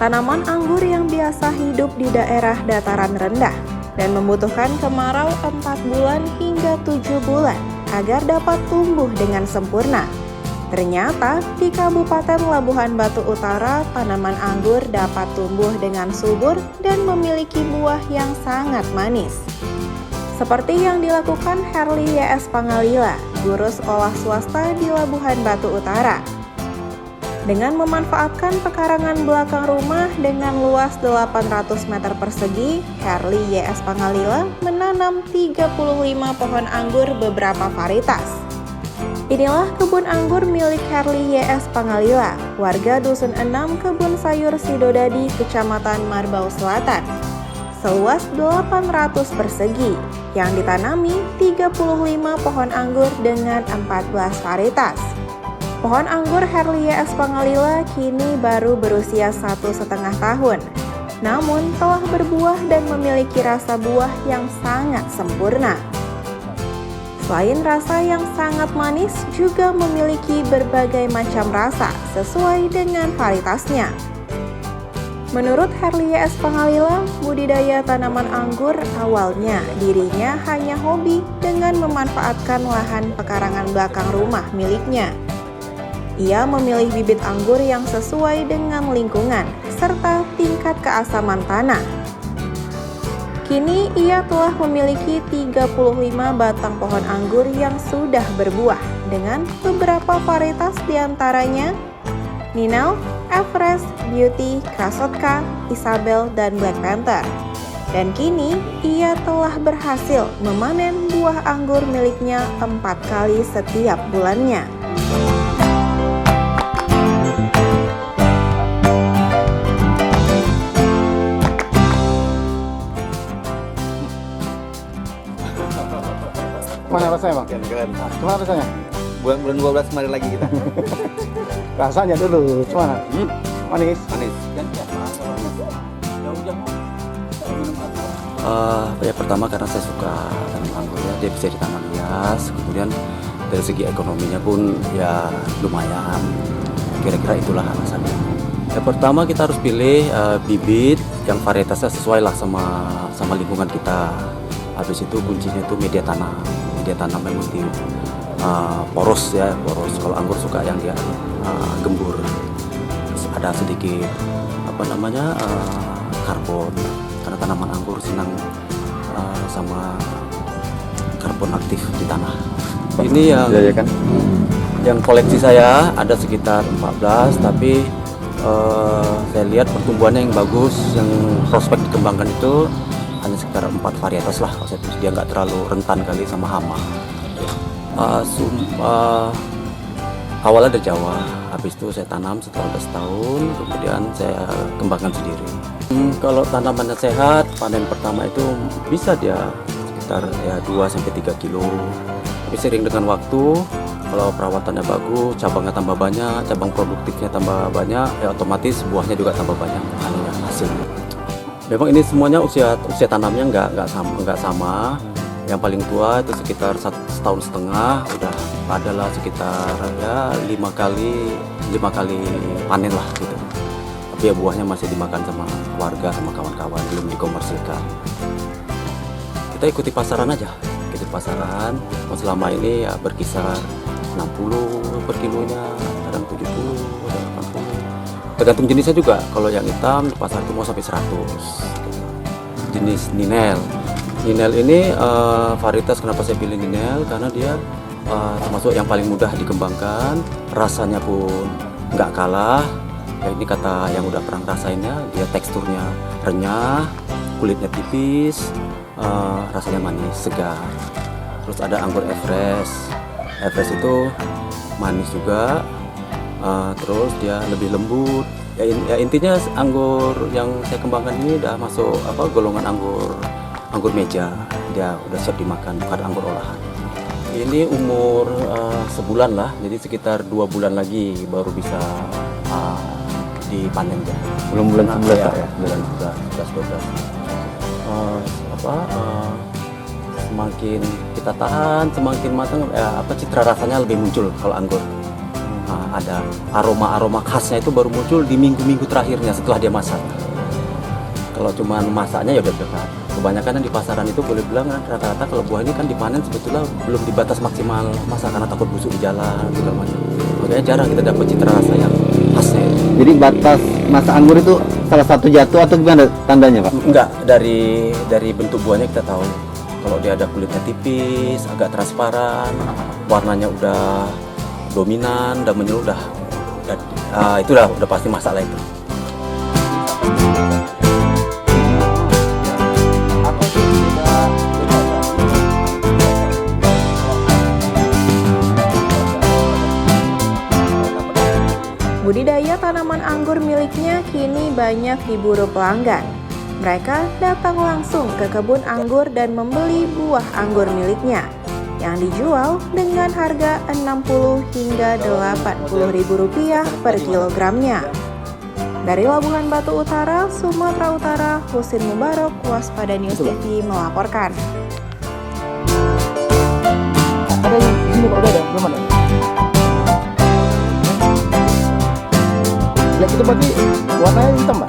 tanaman anggur yang biasa hidup di daerah dataran rendah dan membutuhkan kemarau 4 bulan hingga 7 bulan agar dapat tumbuh dengan sempurna. Ternyata di Kabupaten Labuhan Batu Utara, tanaman anggur dapat tumbuh dengan subur dan memiliki buah yang sangat manis. Seperti yang dilakukan Herli YS Pangalila, guru sekolah swasta di Labuhan Batu Utara. Dengan memanfaatkan pekarangan belakang rumah dengan luas 800 meter persegi, Herli YS Pangalila menanam 35 pohon anggur beberapa varietas. Inilah kebun anggur milik Herli YS Pangalila, warga Dusun 6 Kebun Sayur Sidodadi, Kecamatan Marbau Selatan. Seluas 800 persegi, yang ditanami 35 pohon anggur dengan 14 varietas. Pohon anggur Herli YS Pangalila kini baru berusia 1,5 tahun, namun telah berbuah dan memiliki rasa buah yang sangat sempurna. Selain rasa yang sangat manis, juga memiliki berbagai macam rasa sesuai dengan varietasnya. Menurut Herli YS Pangalila, budidaya tanaman anggur awalnya dirinya hanya hobi dengan memanfaatkan lahan pekarangan belakang rumah miliknya. Ia memilih bibit anggur yang sesuai dengan lingkungan serta tingkat keasaman tanah. Kini ia telah memiliki 35 batang pohon anggur yang sudah berbuah dengan beberapa varietas diantaranya Ninel, Everest, Beauty, Krasotka, Isabel, dan Black Panther. Dan kini ia telah berhasil memanen buah anggur miliknya 4 kali setiap bulannya. Mana rasanya bang? Keren. Gimana rasanya? Bulan 12 kemarin lagi kita. Rasanya dulu, gimana? Manis? Manis. Ya pertama karena saya suka tanam anggur ya, dia bisa ditanam hias, kemudian dari segi ekonominya pun ya lumayan. Kira-kira itulah alasannya. Ya pertama kita harus pilih bibit yang varietasnya sesuai lah sama lingkungan kita. Habis itu kuncinya itu media tanam yang multi poros ya, poros. Kalau anggur suka yang dia gembur. Terus ada sedikit karbon, karena tanaman anggur senang sama karbon aktif di tanah. Ini yang koleksi saya ada sekitar 14, tapi saya lihat pertumbuhannya yang bagus, yang prospek dikembangkan itu hanya sekitar 4 varietas lah. Dia nggak terlalu rentan kali sama hama. Awalnya dari Jawa, habis itu saya tanam setahun, kemudian saya kembangkan sendiri. Kalau tanamannya sehat, panen pertama itu bisa dia sekitar 2-3 kilo. Tapi sering dengan waktu, kalau perawatannya bagus, cabangnya tambah banyak, cabang produktifnya tambah banyak, ya otomatis buahnya juga tambah banyak hasilnya. Memang ini semuanya usia tanamnya nggak sama. Yang paling tua itu sekitar 1,5 tahun, udah adalah sekitar 5 kali panen lah gitu. Tapi ya buahnya masih dimakan sama warga, sama kawan-kawan, belum dikomersilkan. Kita ikuti pasaran aja, selama ini ya berkisar 60 per kilonya, kadang 70, kadang 80. Tergantung jenisnya juga. Kalau yang hitam di pasar itu mau sampai 100. Jenis Ninel ini varietas, kenapa saya pilih Ninel, karena dia termasuk yang paling mudah dikembangkan, rasanya pun nggak kalah. Ya, ini kata yang udah pernah rasainnya, dia teksturnya renyah, kulitnya tipis, rasanya manis, segar. Terus ada anggur Everest itu manis juga, terus dia lebih lembut. Ya intinya anggur yang saya kembangkan ini udah masuk golongan anggur meja, dia udah siap dimakan, bukan anggur olahan. Ini umur sebulan lah, jadi sekitar 2 bulan lagi baru bisa dipanen ya. Belum bulan 11 ya? Bulan 11-12. Semakin kita tahan, semakin matang, citra rasanya lebih muncul kalau anggur. ada aroma-aroma khasnya itu baru muncul di minggu-minggu terakhirnya setelah dia masak. Kalau cuma masaknya ya udah dekat. Kebanyakan yang di pasaran itu boleh bilang kan rata-rata kalau buah ini kan dipanen sebetulnya belum di batas maksimal masa karena takut busuk di jalan segala macam. Makanya jarang kita dapat cita rasa yang khasnya. Jadi batas masa anggur itu salah satu jatuh atau gimana tandanya, Pak? Enggak, dari bentuk buahnya kita tahu. Kalau dia ada kulitnya tipis, agak transparan, warnanya udah dominan, udah menyeluruh, itu udah pasti masalah itu. Budidaya tanaman anggur miliknya kini banyak diburu pelanggan. Mereka datang langsung ke kebun anggur dan membeli buah anggur miliknya yang dijual dengan harga Rp60 hingga Rp80.000 per kilogramnya. Dari Labuhan Batu Utara, Sumatera Utara, Husin Mubarok, Waspada News TV melaporkan. Ada yang di sini Pak, udah ada, belum ada. Lihat itu berarti warnanya hitam.